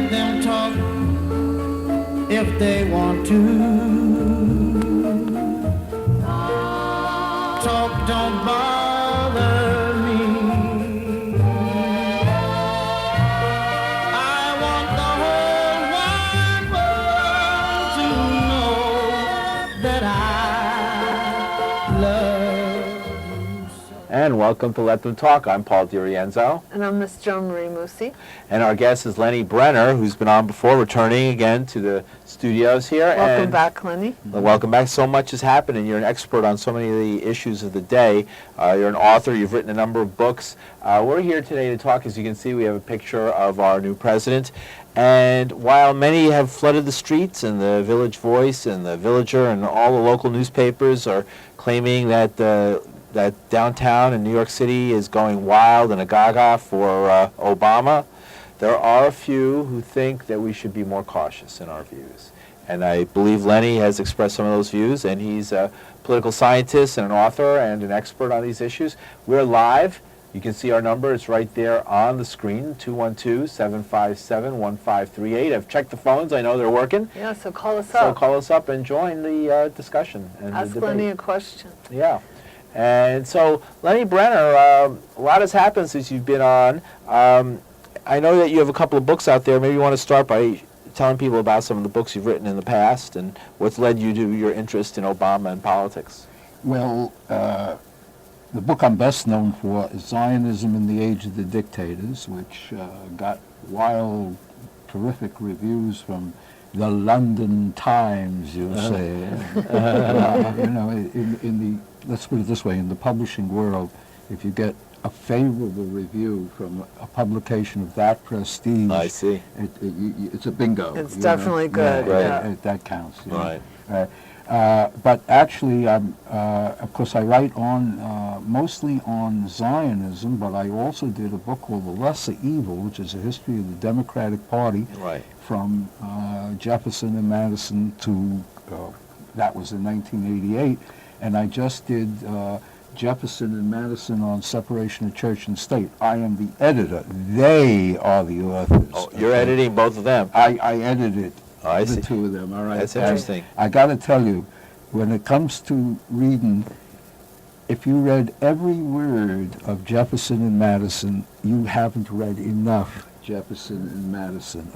let them talk if they want to. Talk don't bother me. I want the whole wide world to know that I love you so. And welcome to Let Them Talk. I'm Paul DeRIenzo. And I'm Miss Joan Marie Musi. And our guest is Lenni Brenner, who's been on before, returning again to the studios here. Welcome back, Lenny. Welcome back. So much has happened, and you're an expert on so many of the issues of the day. You're an author. You've written a number of books. We're here today to talk. As you can see, we have a picture of our new president. And while many have flooded the streets, and the Village Voice and the Villager and all the local newspapers are claiming that that downtown in New York City is going wild and a-gaga for Obama, there are a few who think that we should be more cautious in our views. And I believe Lenny has expressed some of those views, and he's a political scientist and an author and an expert on these issues. We're live. You can see our number. It's right there on the screen, 212-757-1538. I've checked the phones. I know they're working. Yeah, so call us So up. call us up and join the discussion and Ask the debate. Lenny a question. Yeah. And so, Lenni Brenner, a lot has happened since you've been on. I know that you have a couple of books out there. Maybe you want to start by telling people about some of the books you've written in the past and what's led you to your interest in Obama and politics. Well, the book I'm best known for is Zionism in the Age of the Dictators, which got wild, terrific reviews from the London Times, you'll say. You know, in the, let's put it this way, in the publishing world, if you get a favorable review from a publication of that prestige, I see. it's a bingo. It's definitely good. Right. That counts. You know. Right. But actually, of course, I write on mostly on Zionism, but I also did a book called The Lesser Evil, which is a history of the Democratic Party, Right. from Jefferson and Madison to, that was in 1988, and I just did Jefferson and Madison on separation of church and state. I am the editor. They are the authors. Oh, you're editing both of them. I edited I the see. two of them, all right? That's interesting. I got to tell you, when it comes to reading, if you read every word of Jefferson and Madison, you haven't read enough Jefferson and Madison.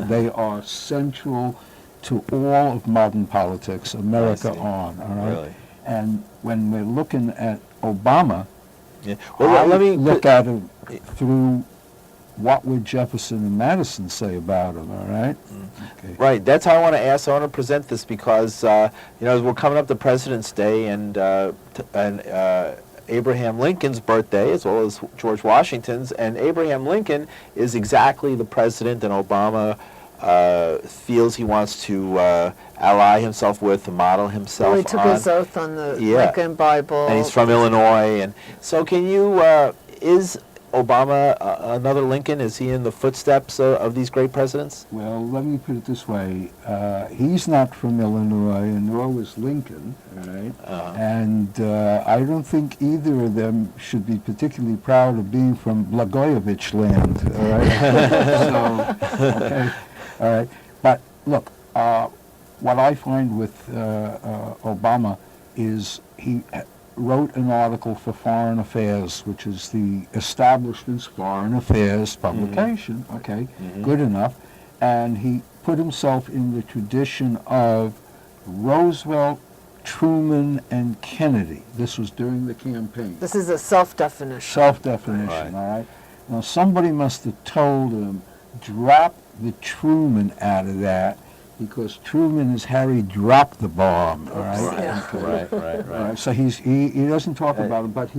They are central to all of modern politics, America on, all right? Really? And when we're looking at Obama, Yeah. Well, let me look at it through what would Jefferson and Madison say about him, all right? Okay. Right, that's how I want to ask. I want to present this because, you know, we're coming up to President's Day and Abraham Lincoln's birthday, as well as George Washington's, and Abraham Lincoln is exactly the president that Obama feels he wants to ally himself with, to model himself Well, he took on. his oath on the Yeah. Lincoln Bible. And he's from Illinois. And so can you, is Obama another Lincoln? Is he in the footsteps of these great presidents? Well, let me put it this way. He's not from Illinois, and nor was Lincoln, all right? And I don't think either of them should be particularly proud of being from Blagojevich land, all right? So, okay, all right. But look, what I find with Obama is he wrote an article for Foreign Affairs, which is the establishment's Foreign Affairs publication, okay, good enough, and he put himself in the tradition of Roosevelt, Truman, and Kennedy. This was during the campaign. This is a self-definition. Self-definition, Right. all right? Now, somebody must have told him, drop the Truman out of that, because Truman is Harry dropped the bomb, all right? Yeah. Right, right, All right, so he doesn't talk about it, but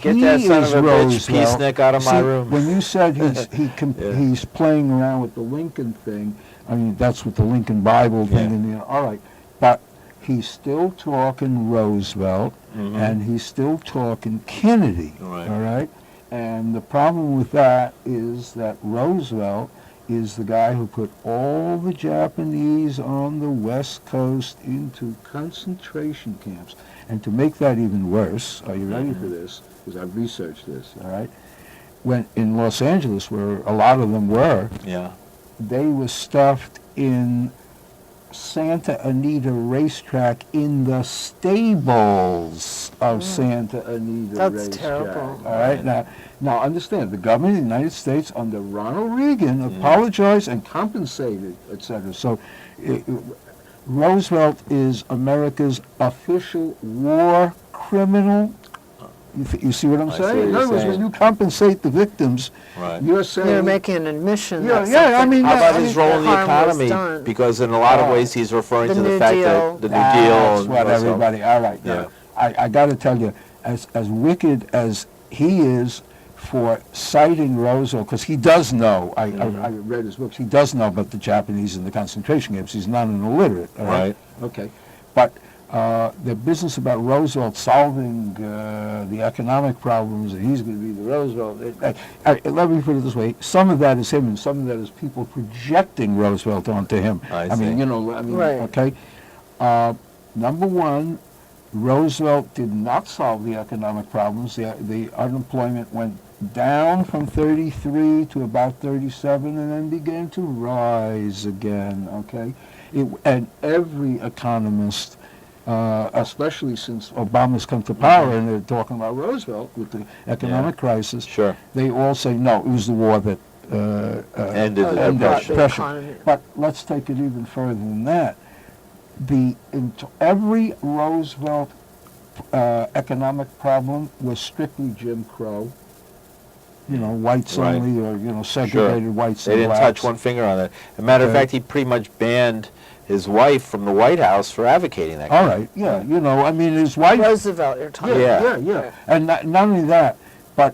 Get that he son is of a bitch, Roosevelt. peacenik, out of my See, room. When you said he's playing around with the Lincoln thing, I mean, that's with the Lincoln Bible thing, Yeah. and you know, all right, but he's still talking Roosevelt, and he's still talking Kennedy, Right. all right? And the problem with that is that Roosevelt is the guy who put all the Japanese on the West Coast into concentration camps. And to make that even worse, are you ready for this? Because I've researched this, all right? When in Los Angeles, where a lot of them were, Yeah. they were stuffed in Santa Anita racetrack in the stables of Santa Anita That's racetrack. terrible. All right, now understand, the government of the United States under Ronald Reagan apologized and compensated, etc. So Roosevelt is America's official war criminal. You see what I'm I see saying? what In you're other words, saying. when you compensate the victims, Right. you're saying They're making an admission. Yeah, that yeah, I something- mean, How yeah, about I his mean, role in the harm was economy? done. Because in a lot of ways he's referring The to the New fact Deal. that the New Deal. That's and what Roosevelt- everybody. All right. Yeah. Now, I got to tell you, as wicked as he is for citing Roosevelt, because he does know. I read his books. He does know about the Japanese and the concentration camps. He's not an illiterate. All right. Right. Okay. But the business about Roosevelt solving the economic problems, and he's going to be the Roosevelt. Let me put it this way: some of that is him, and some of that is people projecting Roosevelt onto him. I mean, see. you know, I mean, Right. okay. Number one, Roosevelt did not solve the economic problems. The unemployment went down from 33 to about 37, and then began to rise again. Okay, and every economist, especially since Obama's come to power, and they're talking about Roosevelt with the economic crisis. Sure. They all say no, it was the war that Ended the ended Depression. depression. Economy. But let's take it even further than that. Every Roosevelt economic problem was strictly Jim Crow. You know, whites Right. only, or segregated whites They and didn't blacks. touch one finger on it. As a matter of Okay. fact, he pretty much banned his wife from the White House for advocating that. All right, yeah, I mean, his wife. Roosevelt, you're talking Yeah. about. Yeah. And not only that, but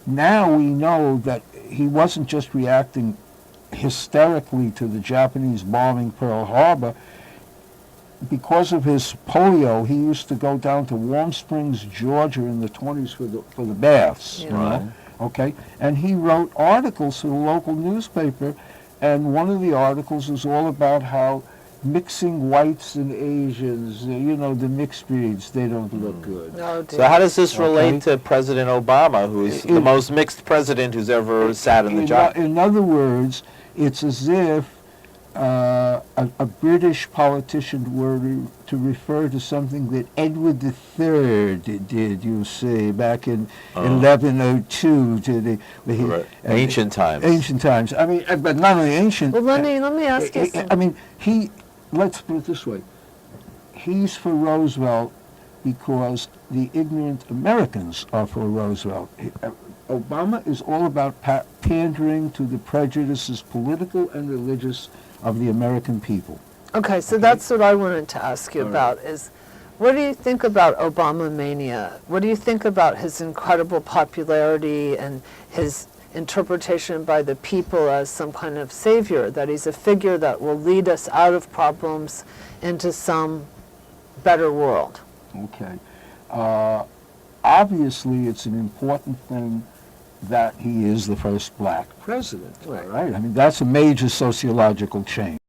now we know that he wasn't just reacting hysterically to the Japanese bombing Pearl Harbor. Because of his polio, he used to go down to Warm Springs, Georgia in the 20s for the baths, Yeah. you know? Okay? And he wrote articles for the local newspaper, and one of the articles was all about how mixing whites and Asians, the mixed breeds, they don't look good. Oh, So dear. how does this relate Okay. to President Obama, who is the most mixed president who's ever sat in the job? In other words, it's as if a British politician were to refer to something that Edward III did, you see, back in 1102 to the Right. Ancient times. Ancient times. I mean, but not only ancient. Well, let me ask you something. I mean, let's put it this way. He's for Roosevelt because the ignorant Americans are for Roosevelt. Obama is all about pandering to the prejudices, political and religious, of the American people. Okay, so that's what I wanted to ask you All about is, what do you think about Obama mania? What do you think about his incredible popularity and his interpretation by the people as some kind of savior, that he's a figure that will lead us out of problems into some better world? Okay. Obviously, it's an important thing that he is the first black president. All right. I mean, that's a major sociological change.